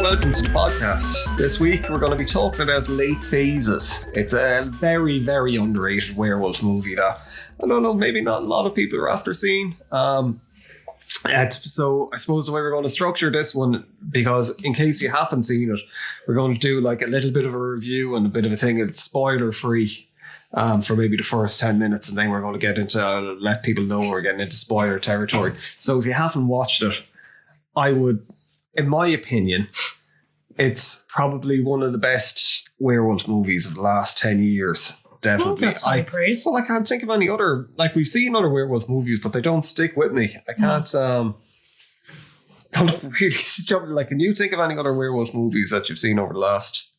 welcome to the podcast. This week we're going to be talking about Late Phases. It's a very, very underrated werewolf movie that, I don't know, maybe not a lot of people are after seeing. So I suppose the way we're going to structure this one, because in case you haven't seen it, we're going to do like a little bit of a review and a bit of a thing. It's spoiler free for maybe the first 10 minutes, and then we're going to get into let people know we're getting into spoiler territory. So if you haven't watched it, I would, in my opinion, it's probably one of the best werewolf movies of the last 10 yeres. Definitely. That's high praise. Well, I can't think of any other, like we've seen other werewolf movies, but they don't stick with me. I can't, don't really jump, like, can you think of any other werewolf movies that you've seen over the last?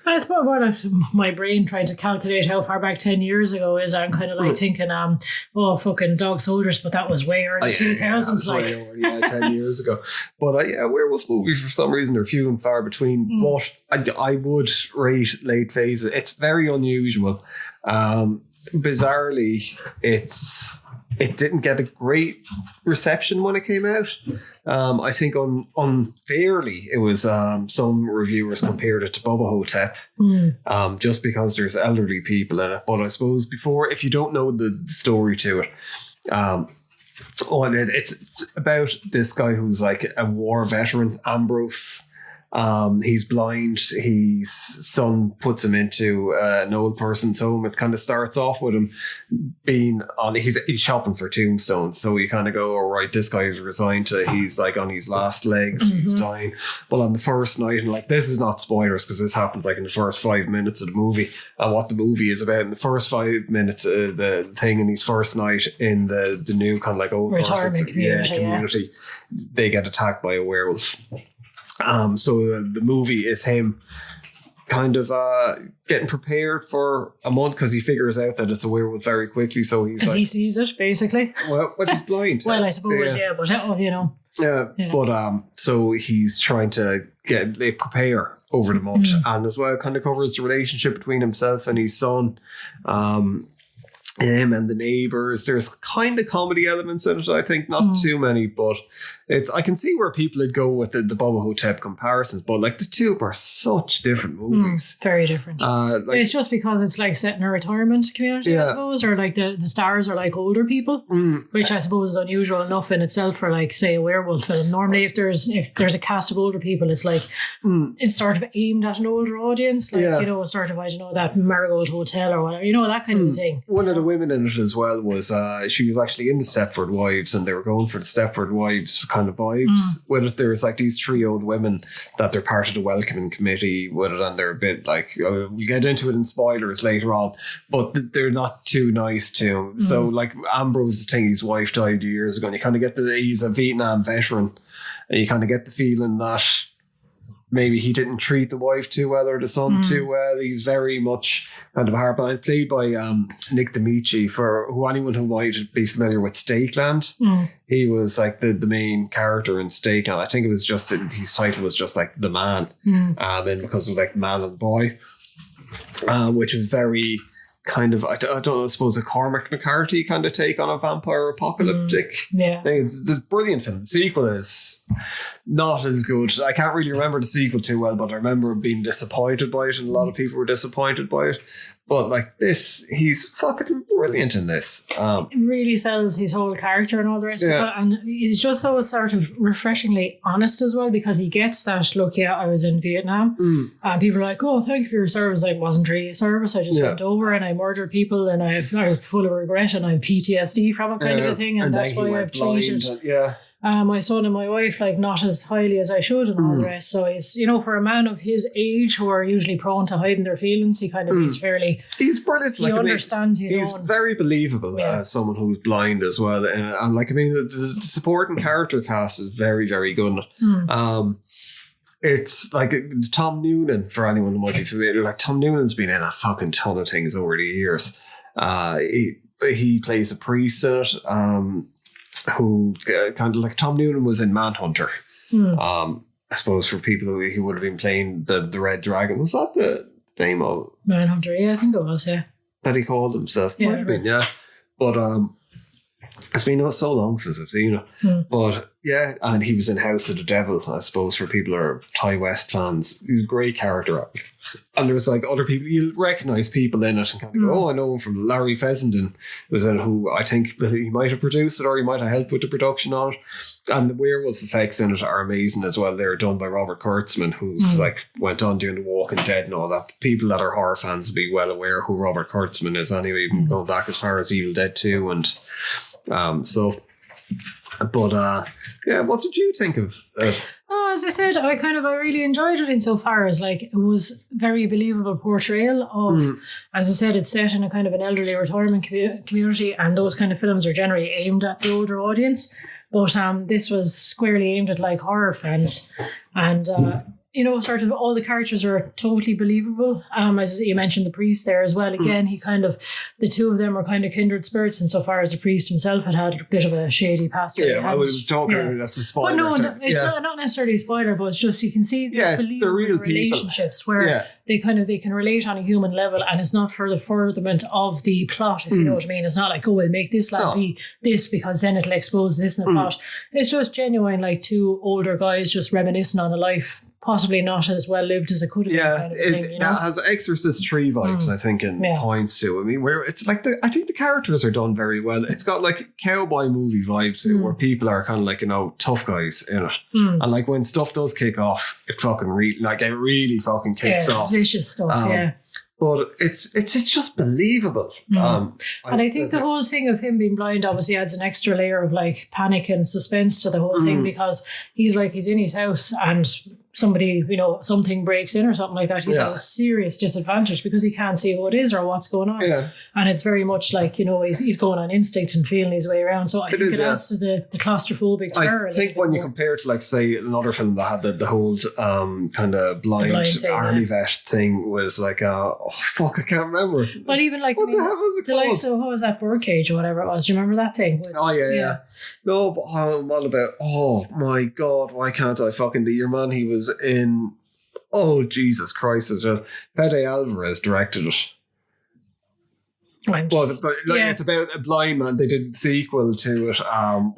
I suppose my brain trying to calculate how far back 10 years ago is. I'm kind of like thinking, fucking Dog Soldiers, but that was way early 2000s. Yeah, 10 years ago. But werewolf movies, for some reason, are few and far between. But I would rate Late Phases. It's very unusual. Bizarrely, it didn't get a great reception when it came out. I think unfairly, it was some reviewers compared it to Bubba Hotep, just because there's elderly people in it. But I suppose if you don't know the story to it, it's about this guy who's like a war veteran, Ambrose. He's blind. His son puts him into an old person's home. It kind of starts off with him being on, he's shopping for tombstones. So you kind of go, all right, this guy is resigned to, he's like on his last legs, he's dying. Well, on the first night, and like, this is not spoilers because this happens like in the first 5 minutes of the movie, and what the movie is about. In the first 5 minutes, the thing in his first night in the new kind of like old retirement community, they get attacked by a werewolf. So the movie is him kind of getting prepared for a month because he figures out that it's a werewolf very quickly. So he's because he sees it basically. Well, he's blind. Well, I suppose, but you know. Yeah. But so he's trying to prepare over the month, and as well kind of covers the relationship between himself and his son. Him and the neighbours. There's kind of comedy elements in it, I think, not too many, but I can see where people would go with the Bubba Hotep comparisons, but like the two are such different movies. Very different. It's just because it's like set in a retirement community, I suppose, or like the stars are like older people, which I suppose is unusual enough in itself for like, say, a werewolf film. Normally if there's a cast of older people, it's like it's sort of aimed at an older audience, like sort of, I don't know, that Marigold Hotel or whatever, that kind of thing. One of the women in it as well was she was actually in the Stepford Wives, and they were going for the Stepford Wives kind of vibes with it. There's like these 3 old women that they're part of the welcoming committee with it, and they're a bit like, we'll get into it in spoilers later on, but they're not too nice to him. So like Ambrose, his wife died years ago, and you kind of get he's a Vietnam veteran, and you kind of get the feeling that maybe he didn't treat the wife too well or the son too well. He's very much kind of hard blind, played by Nick D'Amici, for anyone who might be familiar with Stakeland. He was like the main character in Stakeland. I think it was just his title was just like The Man, then because of like Man and Boy, which was very kind of, I don't know, I suppose a Cormac McCarthy kind of take on a vampire apocalyptic. The brilliant film. The sequel is not as good. I can't really remember the sequel too well, but I remember being disappointed by it, and a lot of people were disappointed by it. But like this, he's fucking brilliant in this. It really sells his whole character and all the rest of it. And he's just so sort of refreshingly honest as well, because he gets that, look, I was in Vietnam. And people are like, oh, thank you for your service. Like, it wasn't really a service. I just went over and I murdered people, and I'm full of regret, and I have PTSD from it kind of a thing. And that's why I've treated my son and my wife like not as highly as I should, and all the rest. So he's, for a man of his age who are usually prone to hiding their feelings, he kind of he's brilliant. He understands his own. He's very believable as someone who's blind as well, and like, I mean, the supporting character cast is very, very good. It's like Tom Noonan, for anyone who might be familiar. Like, Tom Noonan's been in a fucking ton of things over the years. He plays a priest in it. Who kind of like Tom Noonan was in Manhunter. I suppose for people who he would have been playing the Red Dragon. Was that the name of Manhunter? Yeah, I think it was. Yeah, that he called himself. Might have been, yeah. But it's been so long since I've seen it. But Yeah, and he was in House of the Devil, I suppose, for people who are Ty West fans. He's a great character. And there's like other people, you'll recognise people in it and kind of go, oh, I know him from Larry Fessenden, was in who I think he might have produced it or he might have helped with the production on it. And the werewolf effects in it are amazing as well. They're done by Robert Kurtzman, who's like went on doing The Walking Dead and all that. People that are horror fans will be well aware who Robert Kurtzman is anyway, even going back as far as Evil Dead 2 and stuff. But yeah, what did you think of as I said, I really enjoyed it insofar as like it was very believable portrayal of, as I said, it's set in a kind of an elderly retirement community, and those kind of films are generally aimed at the older audience. But this was squarely aimed at like horror fans, and sort of all the characters are totally believable. As you mentioned, the priest there as well. Again, the two of them are kind of kindred spirits insofar as the priest himself had a bit of a shady past. Yeah, I was talking, that's a spoiler. But no, it's not necessarily a spoiler, but it's just you can see these believable real relationships where they can relate on a human level, and it's not for the furtherment of the plot, if you know what I mean. It's not like, oh, we'll make this lad be this because then it'll expose this in the plot. It's just genuine, like two older guys just reminiscing on a life possibly not as well lived as it could have been. Kind of thing, that has Exorcist 3 vibes, I think, in points too. I mean, where it's like I think the characters are done very well. It's got like cowboy movie vibes where people are kind of like, tough guys in it. And like when stuff does kick off, it fucking it really fucking kicks off. Vicious stuff, But it's just believable. And I think the whole thing of him being blind obviously adds an extra layer of like panic and suspense to the whole thing, because he's in his house and somebody, something breaks in or something like that. He's at a serious disadvantage because he can't see who it is or what's going on. Yeah. And it's very much like, he's going on instinct and feeling his way around. So I think it adds to the claustrophobic terror. I think when you compare it to, like, say, another film that had the whole kind of blind thing, army vet thing was like, I can't remember. But even like, what the hell was it called? Likes of, what was that, Birdcage or whatever it was? Do you remember that thing? Yeah. No, but I'm all about, oh my God, why can't I fucking be your man? He was in, oh Jesus Christ as well. Fede Alvarez directed it. It's about a blind man. They did the sequel to it. I'm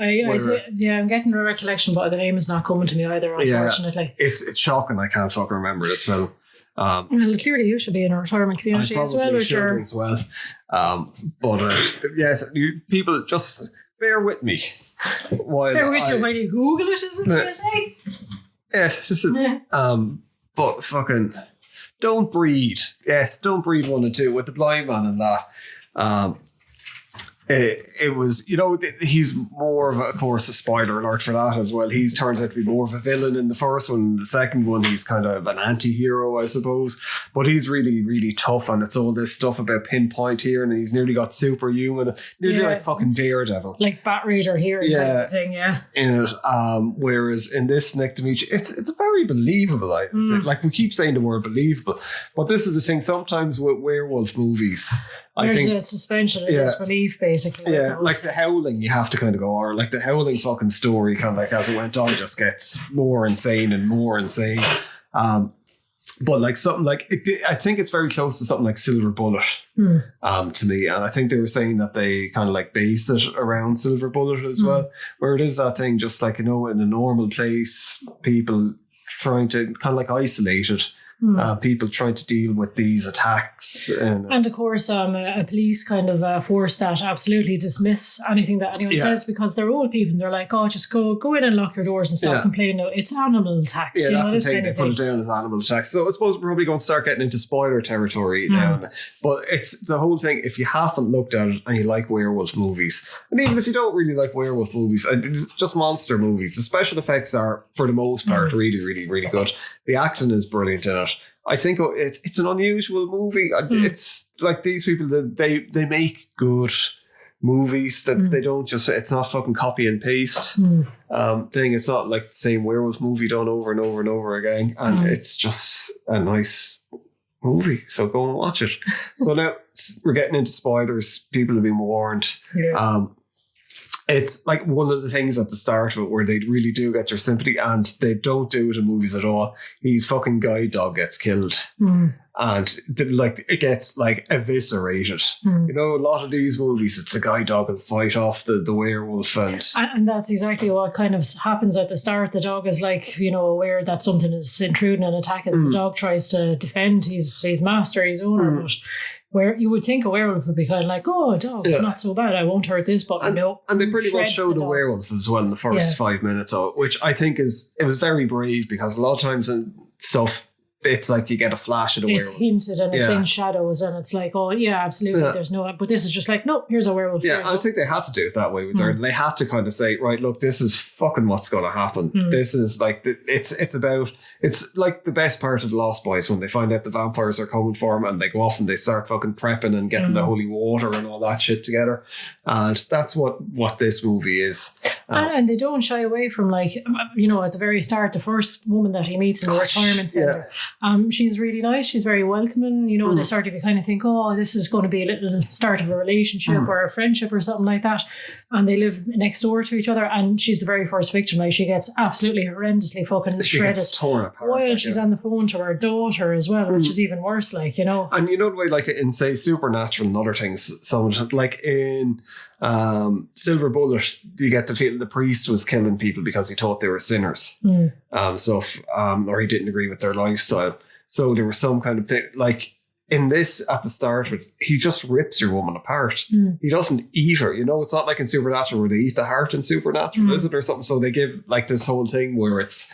getting a recollection, but the name is not coming to me either, unfortunately. It's shocking. I can't fucking remember this film. Well, clearly you should be in a retirement community as well, Richard. As well. Yes, people just bear with me. Bear with you while you Google it, isn't it? You say? Yes, but fucking don't breed. Yes, don't breed 1 and 2 with the blind man and that. It was, he's more of course, a spoiler alert for that as well. He turns out to be more of a villain in the first one. The second one, he's kind of an anti-hero, I suppose. But he's really, really tough, and it's all this stuff about Pinpoint here, and he's nearly got superhuman, nearly like fucking Daredevil. Like Bat Raider here kind of thing, in it. Whereas in this Nick Dimitri, it's very believable. Like we keep saying the word believable. But this is the thing, sometimes with werewolf movies, there's a suspension of disbelief, basically. Yeah, like The Howling, you have to kind of go, or like The Howling fucking story, kind of like as it went on, just gets more insane and more insane. But like something like, I think it's very close to something like Silver Bullet to me. And I think they were saying that they kind of like base it around Silver Bullet as well, where it is that thing just like, in a normal place, people trying to kind of like isolate it. People trying to deal with these attacks. And of course, a police kind of force that absolutely dismiss anything that anyone says, because they're old people and they're like, oh, just go in and lock your doors and stop complaining. No, it's animal attacks. Yeah, that's the thing. They put it down as animal attacks. So I suppose we're probably going to start getting into spoiler territory now. But it's the whole thing, if you haven't looked at it and you like werewolf movies, and even if you don't really like werewolf movies, it's just monster movies, the special effects are, for the most part, really, really, really good. The acting is brilliant in it. I think it's an unusual movie. It's like these people, they make good movies that they don't just, it's not fucking copy and paste thing. It's not like the same werewolf movie done over and over and over again. And it's just a nice movie. So go and watch it. So now we're getting into spoilers. People have been warned. Yeah. It's like one of the things at the start of it where they really do get your sympathy, and they don't do it in movies at all. His fucking guide dog gets killed. and like it gets like eviscerated. You know, a lot of these movies, it's the guide dog and fight off the werewolf, and that's exactly what kind of happens at the start. The dog is like, you know, aware that something is intruding and attacking. The dog tries to defend. He's master, he's owner, but where you would think a werewolf would be kind of like, oh, a dog, not so bad, I won't hurt this, but no. And they pretty much show the werewolf as well in the first 5 minutes of it, which I think it was very brave, because a lot of times in stuff, it's like you get a flash of the werewolf. It's hinted and it's in shadows, and it's like, oh yeah, absolutely. Yeah. There's no, but this is just like, no, here's a werewolf. Yeah, I think they had to do it that way with her. They had to kind of say, right, look, this is fucking what's going to happen. This is like, it's like the best part of the Lost Boys when they find out the vampires are coming for them, and they go off and they start fucking prepping and getting the holy water and all that shit together. And that's what this movie is. And they don't shy away from, like, you know, at the very start, the first woman that he meets in the retirement centre. She's really nice. She's very welcoming. You know, they start to kind of think, oh, this is going to be a little start of a relationship or a friendship or something like that. And they live next door to each other. And she's the very first victim. Like, she gets absolutely horrendously fucking she shredded. Gets torn apart. While she's on the phone to her daughter as well, which is even worse. Like, you know. And you know the way, like in say Supernatural and other things, some like in Silver Bullet, you get the feeling the priest was killing people because he thought they were sinners. Or he didn't agree with their lifestyle. So there was some kind of thing, like in this at the start, he just rips your woman apart. He doesn't eat her. You know, it's not like in Supernatural where they eat the heart in Supernatural, is it, or something? So they give like this whole thing where it's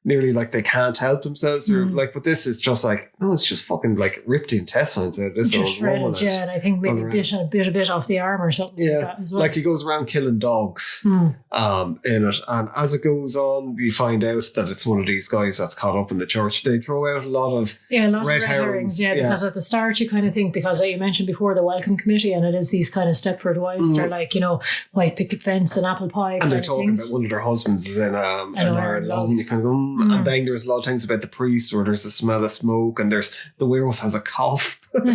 nearly like they can't help themselves, or like, but this is just like, no, it's just fucking like ripped the intestines out of this old woman. Yeah, and I think maybe a bit off the arm or something like that as well. Like he goes around killing dogs in it, and as it goes on, we find out that it's one of these guys that's caught up in the church. They throw out a lot of red herrings. Yeah, because at the start you kind of think, because you mentioned before the welcome committee, and it is these kind of Stepford wives, they're like, you know, white picket fence and apple pie, and they're talking about one of their husbands is in an iron lung. You kind of go, and then there's a lot of things about the priest where there's a smell of smoke, and there's the werewolf has a cough. You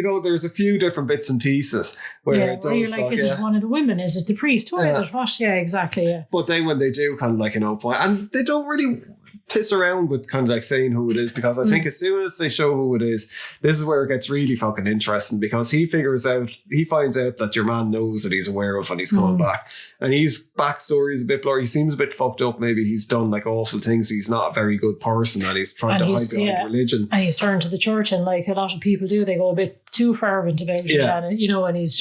know, there's a few different bits and pieces where it does, you're like, is it one of the women? Is it the priest? Who is it? What? Yeah, exactly. Yeah. But then when they do kind of like, you know, point, and they don't really piss around with kind of like saying who it is, because I think as soon as they show who it is, this is where it gets really fucking interesting, because he finds out that your man knows that he's a werewolf and he's coming back, and his backstory is a bit blurry. He seems a bit fucked up. Maybe he's done like awful things. He's not a very good person, and he's trying to hide behind religion. And he's turned to the church, and like a lot of people do, they go a bit too fervent about it, and you know, and he's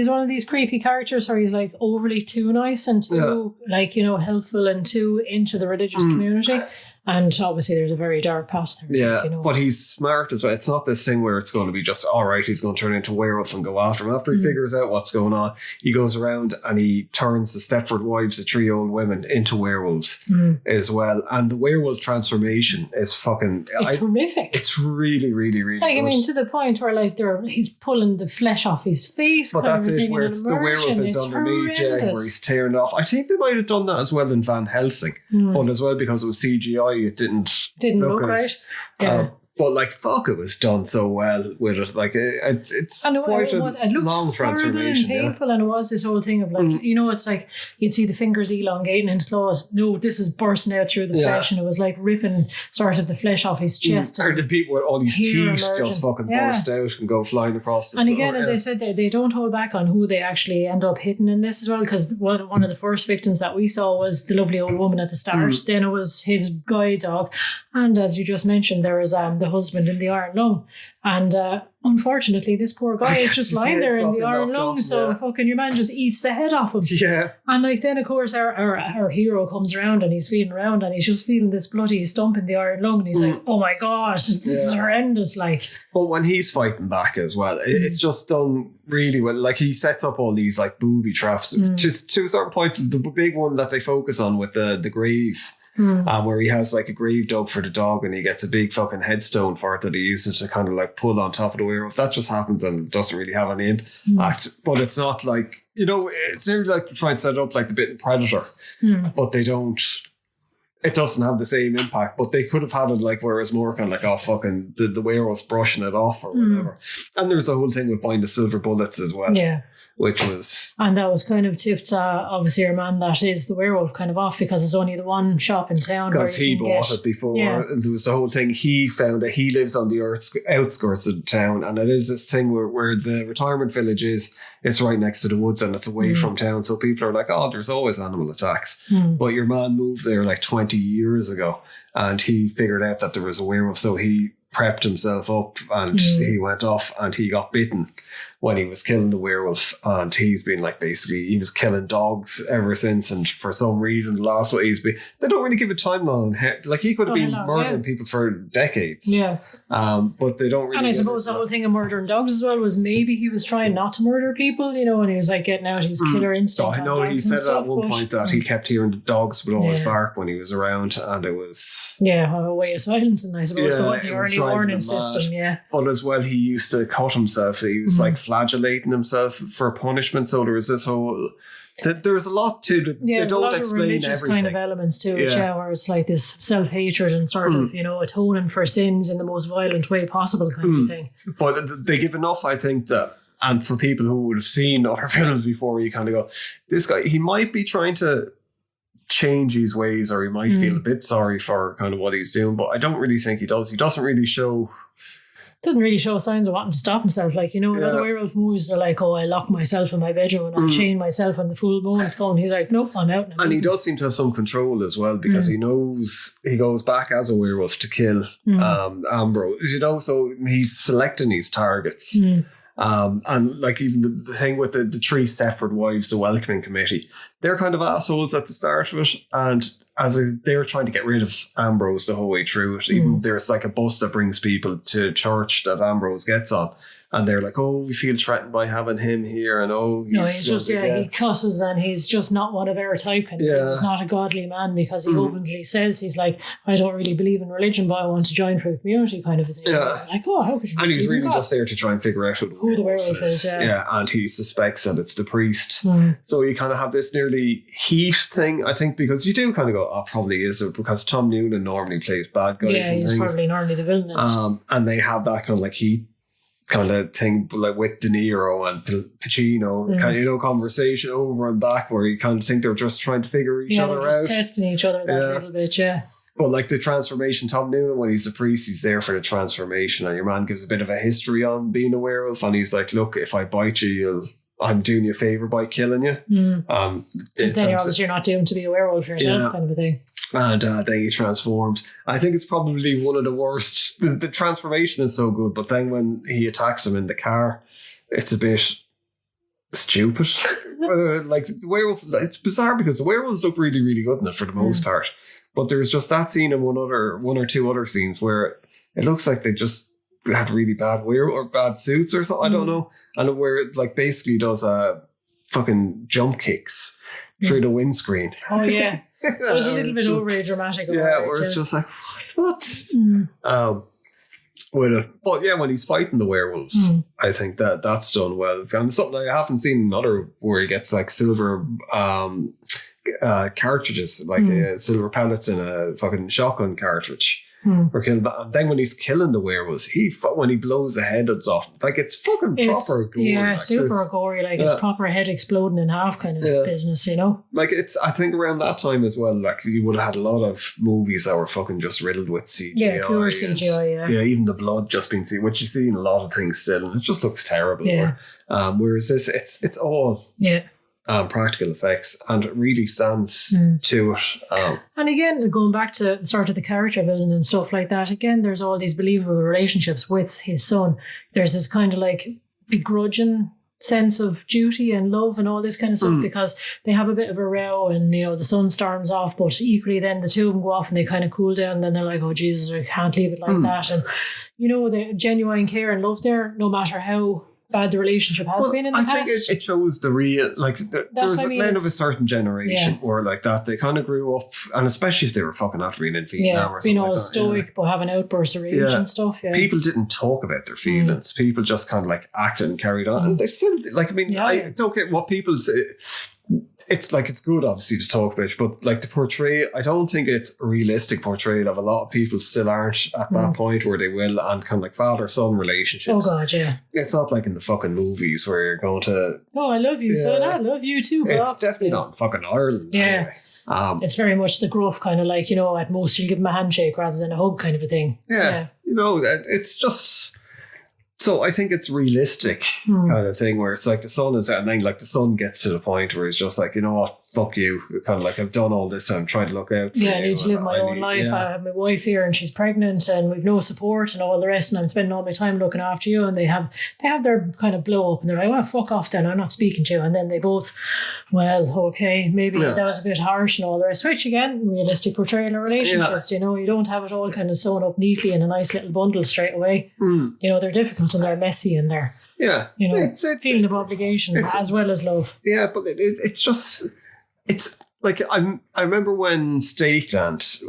one of these creepy characters where he's like overly too nice and too like, you know, helpful and too into the religious community. And obviously there's a very dark past there. Yeah, you know. But he's smart as well. It's not this thing where it's going to be just, all right, he's going to turn into a werewolf and go after him. After he figures out what's going on, he goes around and he turns the Stepford wives, the 3 old women, into werewolves as well. And the werewolf transformation is fucking... It's horrific. It's really, really, really like, good. I mean, to the point where like he's pulling the flesh off his face. But that's it, where it's the werewolf is underneath, where he's tearing it off. I think they might have done that as well in Van Helsing. But as well, because it was CGI, it didn't look right. Yeah. But like, fuck, it was done so well with it. Like, it's quite a long transformation. And painful, and it was this whole thing of like, you know, it's like you'd see the fingers elongating into claws. No, this is bursting out through the flesh, and it was like ripping sort of the flesh off his chest. Or the people with all these teeth just fucking burst out and go flying across the floor. And again, as I said, they don't hold back on who they actually end up hitting in this as well, because one of the first victims that we saw was the lovely old woman at the start. Then it was his guide dog, and as you just mentioned, there is the husband in the iron lung, and unfortunately this poor guy is just lying there in the iron lung, so fucking your man just eats the head off him. And like, then of course our hero comes around and he's feeling around and he's just feeling this bloody stump in the iron lung, and he's like, oh my gosh, this is horrendous. Like, but when he's fighting back as well, it's just done really well. Like, he sets up all these like booby traps to a certain point. The big one that they focus on with the grave, where he has like a grave dug for the dog, and he gets a big fucking headstone for it that he uses to kind of like pull on top of the werewolf. That just happens and doesn't really have any impact. But it's not like, you know, it's nearly like to try and set it up like the bitten Predator, but they don't. It doesn't have the same impact, but they could have had it like where it's more kind of like, oh, fucking the werewolf brushing it off or whatever. And there's the whole thing with buying the silver bullets as well. Yeah. which was... And that was kind of tipped, obviously, your man that is the werewolf kind of off because it's only the one shop in town. Because he bought it before. Yeah. There was the whole thing. He found it. He lives on the outskirts of the town. And it is this thing where the retirement village is, it's right next to the woods and it's away from town. So people are like, oh, there's always animal attacks. But your man moved there like 20 years ago and he figured out that there was a werewolf. So he prepped himself up and he went off and he got bitten when he was killing the werewolf, and he's been like, basically he was killing dogs ever since, and for some reason the last one he's been, they don't really give a timeline on how, like he could have been murdering people for decades, but they don't really. And I suppose the whole thing of murdering dogs as well was maybe he was trying not to murder people, you know, and he was like getting out his killer instinct. I know he said at one point that he kept hearing the dogs would always bark when he was around, and it was a way of silencing, I suppose, the early warning system. But as well, he used to cut himself. He was like flagellating himself for punishment. So there was this whole. There's a lot to the. Yeah, they there's don't a lot explain of religious everything. kind of elements to it, where it's like this self-hatred and sort of, you know, atoning for sins in the most violent way possible kind of thing. But they give enough, I think, that, and for people who would have seen other films before, you kind of go, this guy, he might be trying to change his ways, or he might feel a bit sorry for kind of what he's doing, but I don't really think he does. He doesn't really show signs of wanting to stop himself. Like, you know, in other werewolf movies, they're like, oh, I lock myself in my bedroom and I'll chain myself on the full moon's coming. He's like, nope, I'm out now. And he does seem to have some control as well, because he knows he goes back as a werewolf to kill Ambrose, you know, so he's selecting his targets. And like even the thing with the three Stepford wives, the welcoming committee, they're kind of assholes at the start of it, and they're trying to get rid of Ambrose the whole way through it. Even there's like a bus that brings people to church that Ambrose gets on, and they're like, oh, we feel threatened by having him here, and he's just he cusses, and he's just not one of our type kind of thing. He's not a godly man, because he openly says, he's like, I don't really believe in religion, but I want to join for the community kind of a thing. Like, oh, how could you? And he's really just there to try and figure out who the werewolf is. And he suspects that it's the priest. So you kind of have this nearly heat thing, I think, because you do kind of go, oh, probably is it, because Tom Noonan normally plays bad guys. Yeah, he's probably normally the villain. And they have that kind of like heat kind of thing, like with De Niro and Pacino, kind of, you know, conversation over and back, where you kind of think they're just trying to figure each other just out, testing each other that little bit. But like the transformation, Tom Noonan, when he's the priest, he's there for the transformation, and your man gives a bit of a history on being a werewolf, and he's like, look, if I bite you, I'm doing you a favour by killing you. Because then you're not doomed to be a werewolf yourself, kind of a thing. And then he transforms. I think it's probably one of the worst. The transformation is so good, but then when he attacks him in the car, it's a bit stupid. Like the werewolf, it's bizarre because the werewolves look really, really good in it for the most part. But there's just that scene and one or two other scenes where it looks like they just had really bad or bad suits or something. I don't know. And where it like basically does fucking jump kicks through the windscreen. Oh yeah. It was a little bit overly dramatic. Where it's just like, what? With it. But yeah, when he's fighting the werewolves, I think that's done well. And something I haven't seen another where he gets like silver cartridges, like silver pellets in a fucking shotgun cartridge. Or kill that. And then when he's killing the werewolves, when he blows the heads off, like it's fucking proper gory. Yeah, like, super gory. Like it's proper head exploding in half kind of business, you know? Like it's, I think around that time as well, like you would have had a lot of movies that were fucking just riddled with CGI. Yeah, pure CGI, Yeah, even the blood just being seen, which you see in a lot of things still, and it just looks terrible. Yeah. Whereas this, it's all practical effects, and it really stands to it. And again, going back to sort of the character building and stuff like that, again, there's all these believable relationships with his son. There's this kind of like begrudging sense of duty and love and all this kind of stuff, because they have a bit of a row and, you know, the son storms off, but equally then the two of them go off and they kind of cool down, and then they're like, oh Jesus, I can't leave it like that. And, you know, the genuine care and love there, no matter how bad the relationship has been in the past. I think it shows the real, like, there's men of a certain generation where like that, they kind of grew up, and especially if they were fucking after being in Vietnam or something, being all stoic but having outbursts of rage and stuff. People didn't talk about their feelings. People just kind of like acted and carried on, and they still, like, I mean, I don't get what people say. it's like, it's good obviously to talk about, but like the portray, I don't think it's a realistic portrayal of a lot of people still aren't at that point where they will, and kind of like father-son relationships. Oh God, yeah. It's not like in the fucking movies where you're going to, oh, I love you, son, I love you too, bro. It's definitely not in fucking Ireland. Yeah. Anyway. It's very much the gruff kind of like, at most you'll give him a handshake rather than a hug kind of a thing. Yeah. It's just, so I think it's realistic kind of thing where it's like the son is, and then like the son gets to the point where he's just like, you know what, fuck you. Kind of like, I've done all this and I'm trying to look out for you. I need to live my own life. Yeah. I have my wife here and she's pregnant and we've no support and all the rest, and I'm spending all my time looking after you, and they have their kind of blow up and they're like, well, fuck off then, I'm not speaking to you. And then they both, well, okay, maybe that was a bit harsh and all the rest. Which again, realistic portrayal of relationships, you don't have it all kind of sewn up neatly in a nice little bundle straight away. They're difficult and they're messy and they're it's feeling of obligation as well as love. Yeah, but it's just, it's like, I remember when Stakeland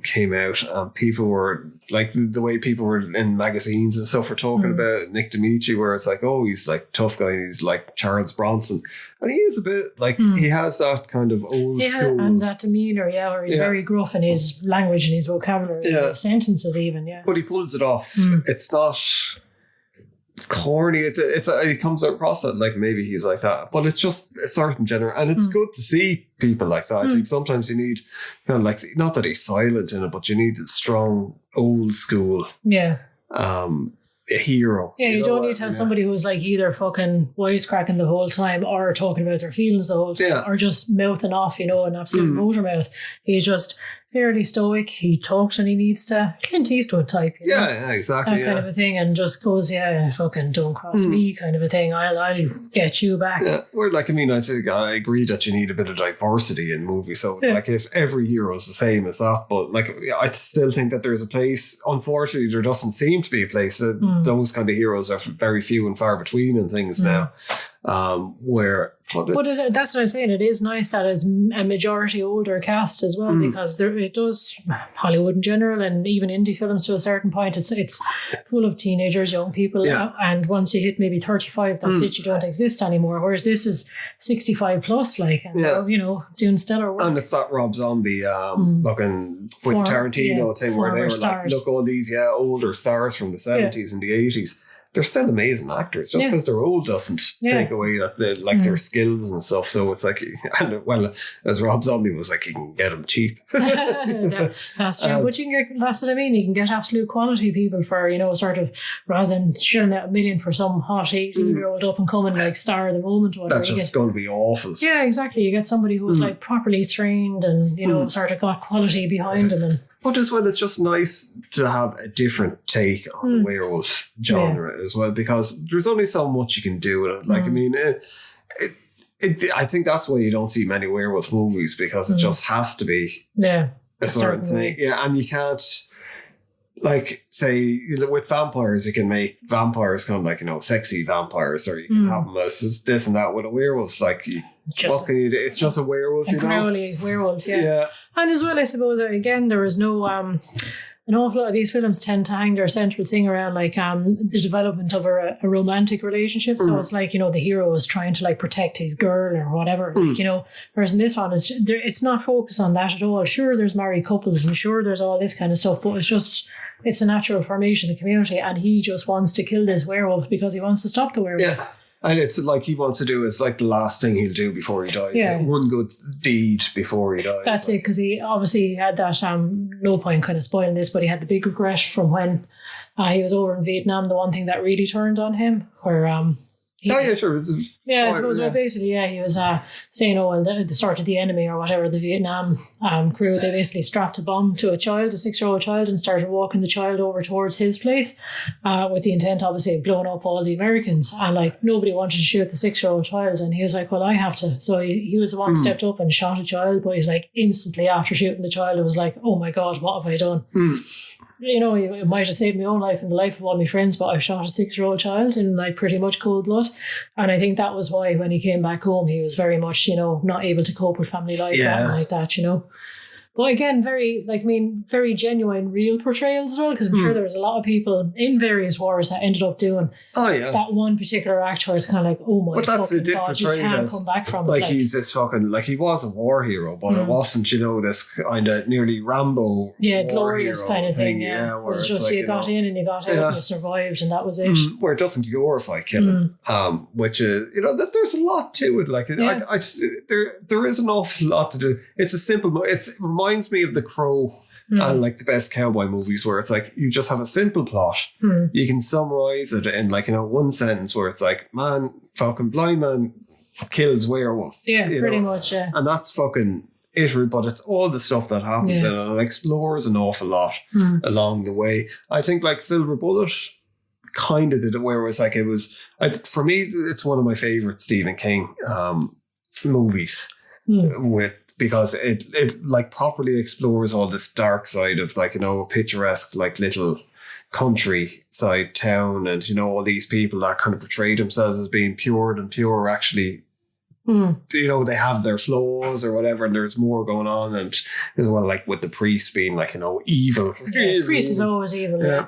came out, people were like, the way people were in magazines and stuff were talking about Nick Dimitri, where it's like, oh, he's like tough guy and he's like Charles Bronson. And he is a bit like, he has that kind of old school. And that demeanour, where he's very gruff in his language and his vocabulary, and his sentences even, But he pulls it off. It's not corny. It comes across that like maybe he's like that, but it's just a certain general, and it's good to see people like that. I think sometimes you need kind of like, not that he's silent in it, but you need a strong old school a hero. Yeah, you don't need to have somebody who's like either fucking wisecracking the whole time or talking about their feelings the whole time or just mouthing off, an absolute motor mouth. He's just fairly stoic. He talks when he needs to. Clint Eastwood type. Yeah, exactly. That kind of a thing, and just goes, fucking don't cross me kind of a thing. I'll get you back. Yeah, or like, I mean, I agree that you need a bit of diversity in movies. So like, if every hero is the same as that, but like, I still think that there's a place. Unfortunately, there doesn't seem to be a place. Those kind of heroes are very few and far between in things now. That's what I'm saying. It is nice that it's a majority older cast as well, because it does, Hollywood in general and even indie films to a certain point, it's full of teenagers, young people, and once you hit maybe 35, that's it, you don't exist anymore. Whereas this is 65 plus, like, and doing stellar work. And it's that Rob Zombie fucking Quentin Tarantino thing where they were stars. Like, look, all these older stars from the 70s and the 80s. They're still amazing actors. Just because they're old doesn't take away that their skills and stuff. So it's like, as Rob Zombie was like, you can get them cheap. That's true. But you can get, that's what I mean. You can get absolute quality people for, sort of, rather than shelling out $1 million for some hot 18-year-old up and coming like star of the moment. Whatever. That's just going to be awful. Yeah, exactly. You get somebody who's like properly trained and sort of got quality behind them. But as well, it's just nice to have a different take on the werewolf genre as well, because there's only so much you can do with it. Like, I mean, I think that's why you don't see many werewolf movies, because it just has to be a certain thing. Yeah, and you can't, like, say, with vampires, you can make vampires kind of like, sexy vampires, or you can have them as this and that. With a werewolf, like, what can you do? It's just a werewolf, a growly werewolf, yeah. And as well, I suppose, again, there is no, an awful lot of these films tend to hang their central thing around like the development of a romantic relationship. So it's like, the hero is trying to like protect his girl or whatever, like, whereas in this one, it's not focused on that at all. Sure, there's married couples and sure, there's all this kind of stuff, but it's a natural formation of the community, and he just wants to kill this werewolf because he wants to stop the werewolf. Yeah. And it's like he wants to do, it's like the last thing he'll do before he dies. Yeah. Like one good deed before he dies. That's it, because he obviously had that, no point kind of spoiling this, but he had the big regret from when he was over in Vietnam. The one thing that really turned on him, where sure. I suppose. Well, basically, he was saying, the sort of the enemy or whatever, the Vietnam crew, they basically strapped a bomb to a 6-year-old child, and started walking the child over towards his place, with the intent, obviously, of blowing up all the Americans. And like, nobody wanted to shoot the 6-year-old child, and he was like, well, I have to. So he was the one stepped up and shot a child, but he's like, instantly after shooting the child, it was like, oh my God, what have I done? It might have saved my own life and the life of all my friends, but I've shot a 6-year-old child in like pretty much cold blood. And I think that was why when he came back home, he was very much, not able to cope with family life or anything like that, But again, very genuine, real portrayals as well, because I'm sure there was a lot of people in various wars that ended up doing that one particular act where it's kind of like, oh my god, you can't come back from like it. He's this fucking, like he was a war hero, but it wasn't, this kind of nearly Rambo glorious kind of thing. It was just you got in and you got out and you survived and that was it. Where it doesn't glorify killing, which is, that there's a lot to it. Like there is an awful lot to do. It's a simple, it reminds me of The Crow and like the best cowboy movies, where it's like you just have a simple plot. You can summarize it in one sentence, where it's like, man, fucking blind man kills werewolf. Yeah, pretty much. Yeah, and that's fucking it. But it's all the stuff that happens and it explores an awful lot along the way. I think like Silver Bullet kind of did it, where it was like for me, it's one of my favorite Stephen King movies because it like properly explores all this dark side of like, a picturesque like little countryside town, and all these people that kind of portray themselves as being pure and pure actually they have their flaws or whatever, and there's more going on, and as well like with the priest being like evil. Priest is always evil.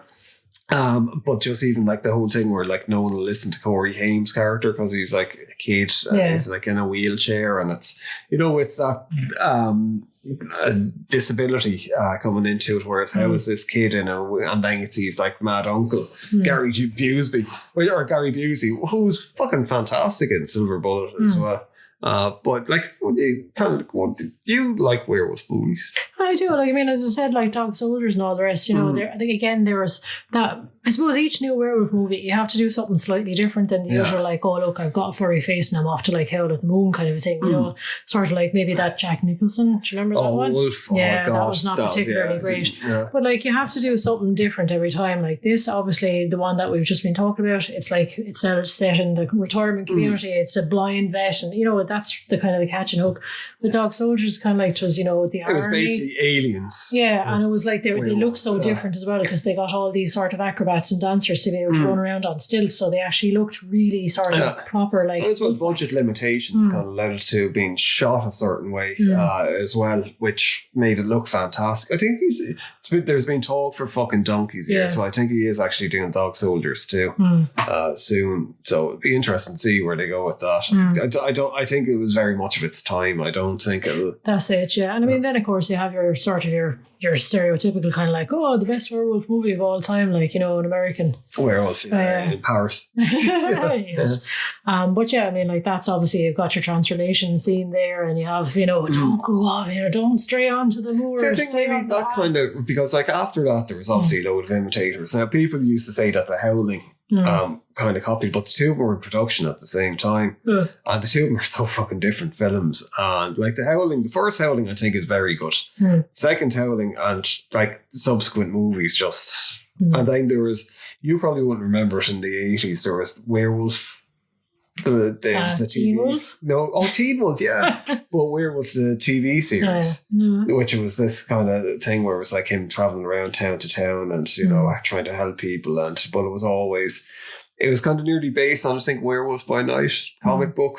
But just even like the whole thing where like no one will listen to Corey Haim's character because he's like a kid and he's like in a wheelchair, and it's it's that disability coming into it, whereas how is this kid and then it's his like mad uncle Gary Busey who's fucking fantastic in Silver Bullet as well. But like, do you like werewolf movies? I do. Like, I mean, as I said, like Dog Soldiers and all the rest, there was that. I suppose each new werewolf movie, you have to do something slightly different than the usual, like, oh, look, I've got a furry face and I'm off to like Howl at the Moon kind of thing, sort of like maybe that Jack Nicholson. Do you remember that one? Wolf. Yeah, that was not particularly great. Yeah. But like, you have to do something different every time. Like this, obviously, the one that we've just been talking about, it's like, it's set in the retirement community. It's a blind vet, and that's the kind of the catch and hook. With Dog Soldiers, kind of like, was, the army. It was basically aliens. Yeah, and it was like they looked so different as well, because they got all these sort of acrobats and dancers to be able to run around on stilts, so they actually looked really sort of proper. Like, as well, budget limitations kind of led it to being shot a certain way as well, which made it look fantastic. I think there's been talk for fucking donkeys here, so I think he is actually doing Dog Soldiers too soon. So it'd be interesting to see where they go with that. I think it was very much of its time. I don't think it'll. That's it, yeah. And I mean, then of course you have your sort of your stereotypical kind of like, oh, the best werewolf movie of all time, like, an American werewolf in Paris. Yes. But yeah, I mean, like, that's obviously, you've got your transformation scene there, and you have, don't go off, don't stray onto the moor. See, I think maybe that kind of, because like after that there was obviously a load of imitators. Now people used to say that the Howling kind of copied, but the two were in production at the same time, and the two of them are so fucking different films. And like the first Howling I think is very good. Second Howling and like subsequent movies just, and then there was, you probably wouldn't remember it, in the 80s there was Werewolf. The Teen Wolf? Teen Wolf, yeah. But Werewolf, the TV series, which was this kind of thing where it was like him traveling around town to town and trying to help people, but it was kind of nearly based on, I think, Werewolf by Night comic book,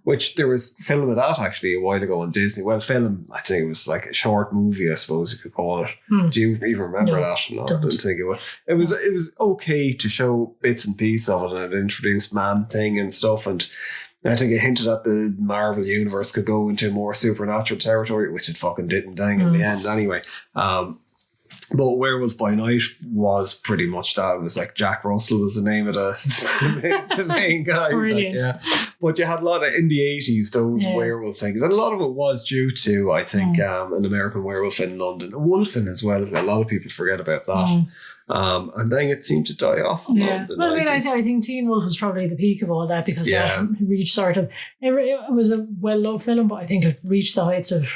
which there was film of that actually a while ago on Disney. Well, film, I think it was like a short movie, I suppose you could call it. Do you even remember that? No, I don't think it was. It was okay to show bits and pieces of it, and it introduced Man-Thing and stuff, and I think it hinted that the Marvel universe could go into more supernatural territory, which it fucking didn't in the end anyway. But Werewolf by Night was pretty much that. It was like Jack Russell was the name of the main guy. Brilliant. But you had a lot of, in the 80s, those werewolf things. And a lot of it was due to, I think, an American Werewolf in London. Wolfen as well. A lot of people forget about that. And then it seemed to die off. Yeah. Well, I mean, I think Teen Wolf was probably the peak of all that, because that reached sort of, it was a well-loved film, but I think it reached the heights of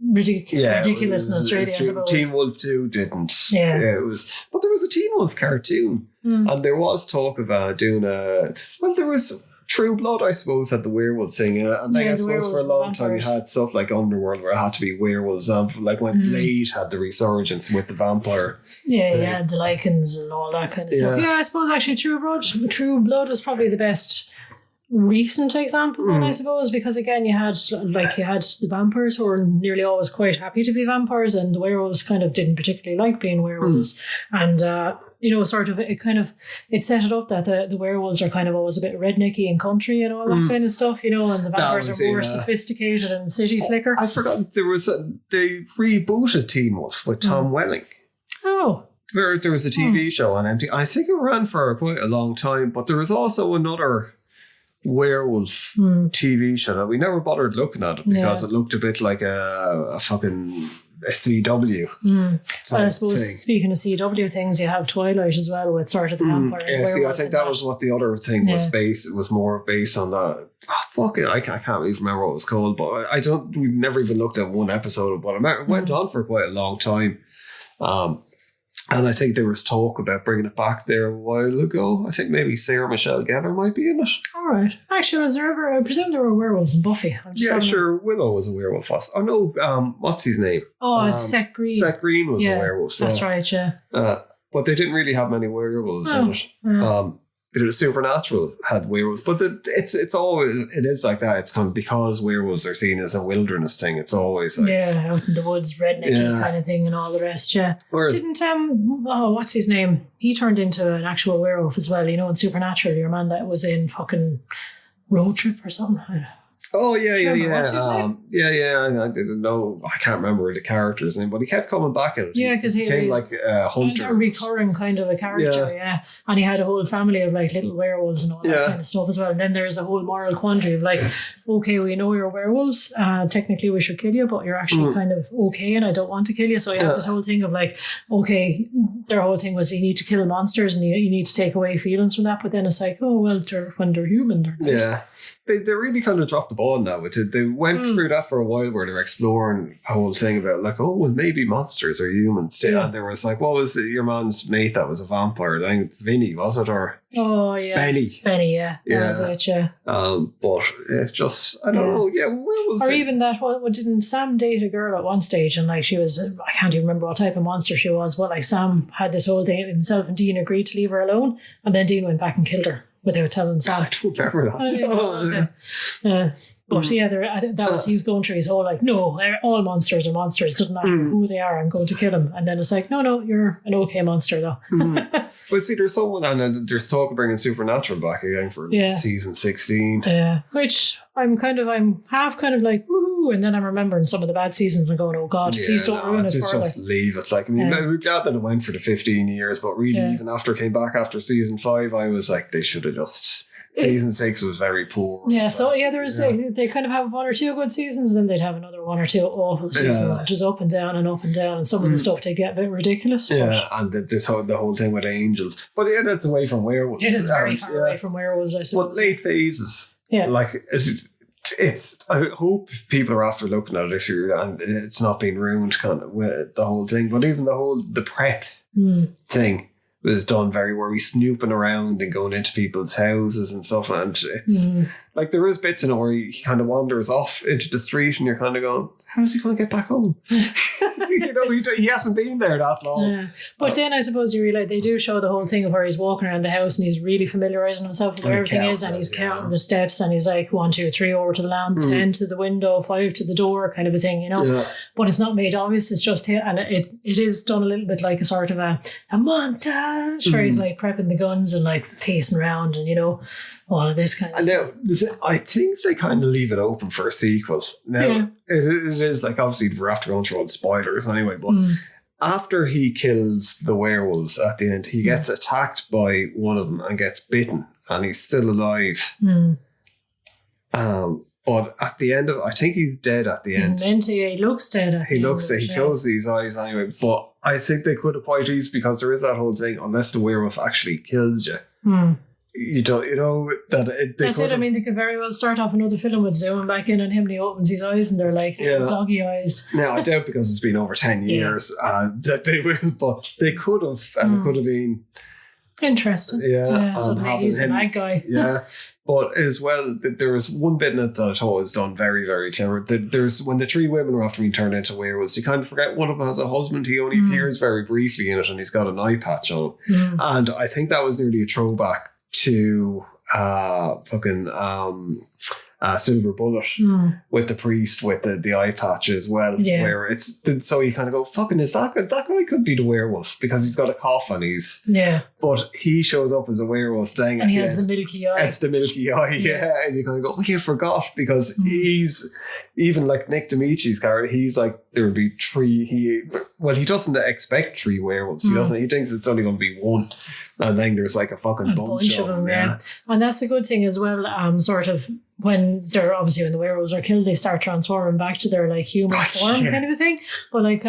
ridiculousness, really, I suppose. Teen Wolf 2 didn't. Yeah, it was, but there was a Teen Wolf cartoon, and there was talk of doing there was True Blood, I suppose, had the werewolf thing in it, and then I suppose for a long time you had stuff like Underworld where it had to be werewolves, like when Blade had the resurgence with the vampire. Yeah, you had the lichens and all that kind of stuff. Yeah, I suppose actually True Blood was probably the best recent example then, I suppose, because again you had the vampires who were nearly always quite happy to be vampires, and the werewolves kind of didn't particularly like being werewolves. And sort of it set it up that the werewolves are kind of always a bit rednecky and country and all that kind of stuff, and the vampires are more sophisticated and city slicker. I forgot they rebooted Teen Wolf with Tom Welling. Oh. There was a TV show on MTV. I think it ran for quite a long time, but there was also another werewolf TV show that we never bothered looking at it because it looked a bit like a fucking CW. I suppose speaking of CW things, you have Twilight as well with sort of the vampire. Yeah, see, I think that was what the other thing was based. It was more based on that. I can't even remember what it was called, but we've never even looked at one episode of it, but it went on for quite a long time. And I think there was talk about bringing it back there a while ago. I think maybe Sarah Michelle Gellar might be in it. All right. Actually, was there ever? I presume there were werewolves in Buffy. Sure. Willow was a werewolf. Oh no, what's his name? Oh, Seth Green. Seth Green was a werewolf. That's right. Yeah. But they didn't really have many werewolves in it. The Supernatural had werewolves, but it is like that. It's kind of because werewolves are seen as a wilderness thing. It's always like out in the woods, rednecky kind of thing, and all the rest. Yeah, didn't what's his name? He turned into an actual werewolf as well. In Supernatural, your man that was in fucking Road Trip or something. Oh yeah. What's his name? I didn't know. I can't remember the character's name, but he kept coming back in it. Yeah, because he became like a hunter, a recurring kind of a character. Yeah, and he had a whole family of like little werewolves and all that kind of stuff as well. And then there's a whole moral quandary of like, okay, we know you're werewolves. Technically, we should kill you, but you're actually kind of okay, and I don't want to kill you. So you have this whole thing of like, okay, their whole thing was you need to kill monsters and you need to take away feelings from that. But then it's like, oh well, when they're human, they're nice. Yeah. They really kind of dropped the ball now with it. They went through that for a while where they were exploring a whole thing about like, oh, well, maybe monsters are humans too. Yeah. And there was like, what was it, your man's mate that was a vampire? I think Vinny, was it? Or Benny, yeah. That was it, yeah. But it's just, I don't know. Yeah, we'll see. Or even that, didn't Sam date a girl at one stage and like she was, I can't even remember what type of monster she was, but like Sam had this whole thing, himself and Dean agreed to leave her alone, and then Dean went back and killed her without telling Sam. I don't remember that. But that was, he was going through his whole like, no, all monsters are monsters. Doesn't matter who they are, I'm going to kill them. And then it's like, no, you're an okay monster though. But see, there's someone, and there's talk of bringing Supernatural back again for season 16. Yeah, which I'm half kind of like, woohoo, and then I'm remembering some of the bad seasons and going, oh God, please don't ruin it further. Just leave it. Like, I mean, we're glad that it went for the 15 years, but really, even after it came back after season 5, I was like, they should have just. Season 6 was very poor. Yeah, so there was they kind of have one or two good seasons, then they'd have another one or two awful seasons, just up and down, and some of the stuff they get a bit ridiculous. Yeah, and the whole thing with angels. But that's away from werewolves. It is very far away from werewolves, I suppose. But late phases. Yeah. Like it's I hope people are after looking at it and it's not being ruined kind of with the whole thing. But even the prep thing was done very where he's snooping around and going into people's houses and stuff, and it's like there is bits in it where he kind of wanders off into the street and you're kind of going, how's he going to get back home? He hasn't been there that long. Yeah. But then I suppose you realise they do show the whole thing of where he's walking around the house and he's really familiarising himself with where everything is, and he's counting the steps and he's like 1, 2, 3 over to the lamp, 10 to the window, 5 to the door, kind of a thing, But it's not made obvious, it's just him, and it is done a little bit like a sort of a montage where he's like prepping the guns and like pacing around and all of this kind of stuff. Now, I think they kind of leave it open for a sequel. Now, it is like, obviously we're after going through all the spoilers anyway, but after he kills the werewolves at the end, he gets attacked by one of them and gets bitten, and he's still alive. But at the end of, I think he's dead at the end. He looks dead. He closes his eyes anyway. But I think they could have quite easy, because there is that whole thing, unless the werewolf actually kills you. You don't, that's it. I mean, they could very well start off another film with zooming back in on him and he opens his eyes and they're like doggy eyes. Now, I doubt, because it's been over 10 years that they will, but they could have, and it could have been interesting. So he's the bad guy. Yeah. But as well, there was one bit in it that I thought was done very, very clever. There's when the 3 women are after being turned into werewolves, you kind of forget one of them has a husband. He only appears very briefly in it, and he's got an eye patch on him. And I think that was nearly a throwback to fucking Silver Bullet with the priest with the eye patch as well, where it's so you kind of go, fucking, is that good? That guy could be the werewolf because he's got a cough and but he shows up as a werewolf then, and he has the milky eye. It's the milky eye, and you kind of go, I forgot, because he's even like Nick Dimici's character. He's like, there would be three. He doesn't expect three werewolves. He thinks it's only going to be one. And then there's like a fucking bunch of them. Yeah. And that's a good thing as well, sort of, when the werewolves are killed, they start transforming back to their like human form kind of a thing. But like,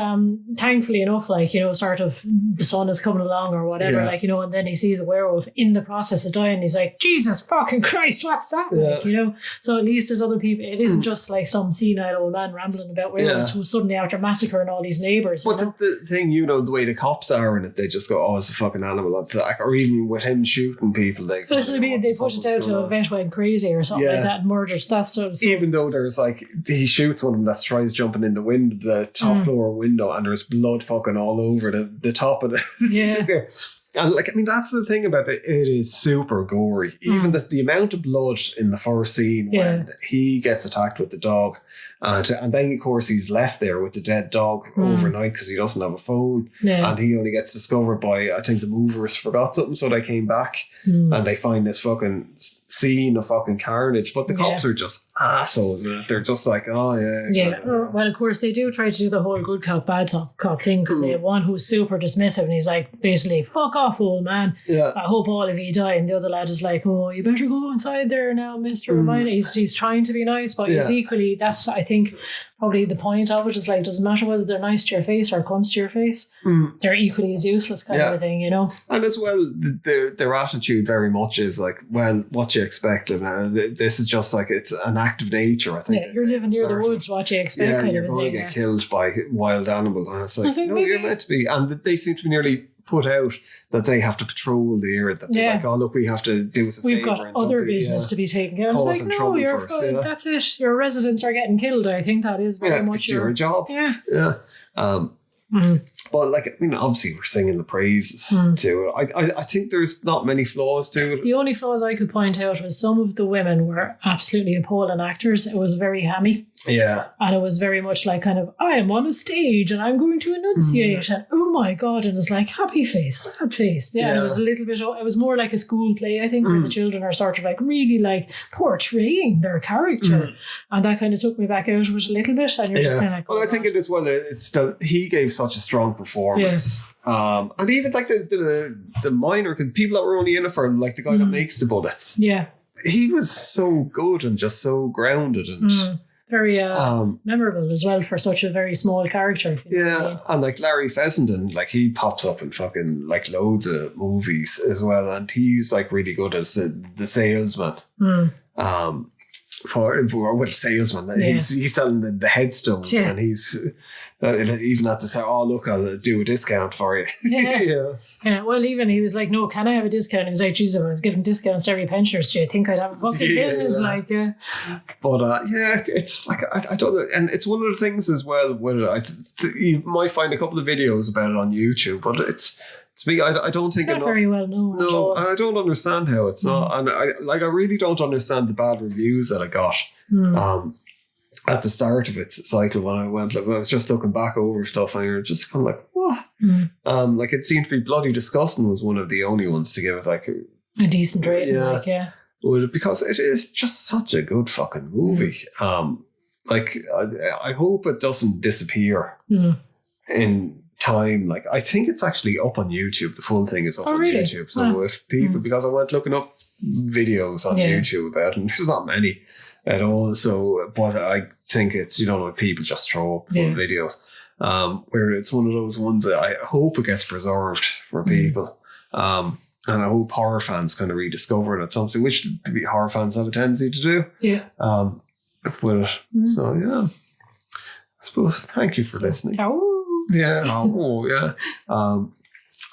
thankfully enough, like, sort of the sun is coming along or whatever, like, and then he sees a werewolf in the process of dying. He's like, Jesus fucking Christ, what's that? Like, so at least there's other people. It isn't just like some senile old man rambling about werewolves who suddenly after massacring all these neighbours. But the thing, the way the cops are in it, they just go, oh, it's a fucking animal attack. Or even with him shooting people, they push it out to a vet went crazy or something like that and murders. That's so even though there's like, he shoots one of them that tries jumping in the top floor window, and there's blood fucking all over the top of it. And like, I mean, that's the thing about it. It is super gory. Even the amount of blood in the first scene when he gets attacked with the dog. And then, of course, he's left there with the dead dog overnight because he doesn't have a phone. And he only gets discovered by, I think the movers forgot something, so they came back and they find this fucking scene of fucking carnage. But the cops are just assholes. They're just like, oh, yeah. Well, of course, they do try to do the whole good cop, bad cop thing, because they have one who's super dismissive and he's like, basically, fuck off, old man. I hope all of you die. And the other lad is like, oh, you better go inside there now, Mr. Reminder. He's trying to be nice, but he's equally, that's, I think, probably the point of it is like, doesn't matter whether they're nice to your face or cunts to your face. They're equally as useless kind of a thing, And as well, their attitude very much is like, well, what you expect? This is just like, it's an act of nature, I think. Yeah, you're living near the woods, what you expect kind of a thing. You're going to get killed by wild animals. And it's like, no, you're meant to be. And they seem to be nearly put out that they have to patrol the area, that they're like, oh look, we have to do us a We've favour. got other business to be taken care of. It's like, no, you're fine. That's it. Your residents are getting killed. I think that is very much it's your job. But like, I mean, obviously we're singing the praises to it. I think there's not many flaws to it. The only flaws I could point out was some of the women were absolutely appalling actors. It was very hammy. Yeah. And it was very much like kind of, I am on a stage and I'm going to enunciate and oh my God. And it's like happy face, sad face. Yeah. And it was a little bit, it was more like a school play, I think, where the children are sort of like really like portraying their character. And that kind of took me back out of it a little bit. And you're just kind of like, well, I think it as well, it's that he gave such a strong performance. And even like the minor people that were only in it for him, like the guy that makes the bullets. Yeah. He was so good and just so grounded and very memorable as well for such a very small character. If you know what I mean. And like Larry Fessenden, like he pops up in fucking like loads of movies as well, and he's like really good as the salesman. For salesman, he's selling the headstones, and he's even had to say, "Oh look, I'll do a discount for you." Yeah. Well, even he was like, "No, can I have a discount?" He was like, "Jesus, I was giving discounts to every pensioner. Do you think I'd have a fucking business?" Like, But it's like I don't know, and it's one of the things as well where you might find a couple of videos about it on YouTube, but it's. To me, I don't think it's not very well known. No, and I don't understand how it's not. And I really don't understand the bad reviews that I got at the start of its cycle when I went. Like, I was just looking back over stuff, and you're just kind of like, what? Like it seemed to be Bloody Disgusting was one of the only ones to give it like a decent rating. Because it is just such a good fucking movie. Like I hope it doesn't disappear in time. Like I think it's actually up on YouTube. The full thing is up on YouTube. So if people, because I went looking up videos on YouTube about it, and there's not many at all. So, but I think it's, people just throw up full videos. Where it's one of those ones that I hope it gets preserved for people. And I hope horror fans kind of rediscover it at something, which horror fans have a tendency to do. With it. So I suppose thank you for listening.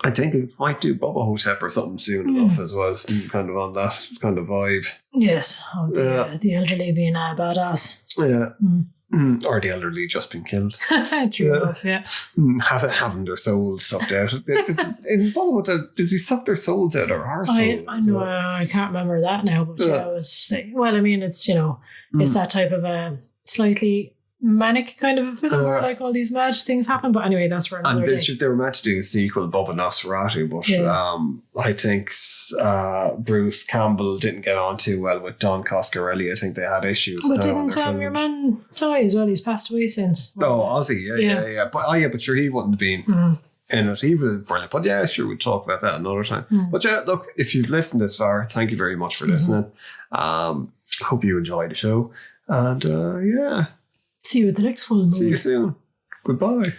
I think it might do Bubba Hotep or something soon enough as well, kind of on that kind of vibe. Yes, the elderly being a badass. Or the elderly just been killed. True enough, yeah. Having their souls sucked out. In Bollywood, does he suck their souls out or our souls? I know, I can't remember that now, but yeah, it was, well, I mean, it's, it's that type of a slightly manic kind of a film where like all these mad things happen. But anyway, that's for another day. They were meant to do a sequel, Bubba Nosferatu, but I think Bruce Campbell didn't get on too well with Don Coscarelli. I think they had issues. But didn't your man die as well? He's passed away since. Ozzy, yeah. But sure, he wouldn't have been in it. He was brilliant. But yeah, sure, we'll talk about that another time. But yeah, look, if you've listened this far, thank you very much for listening. Hope you enjoyed the show. And yeah. See you at the next full moon. See you soon. Goodbye.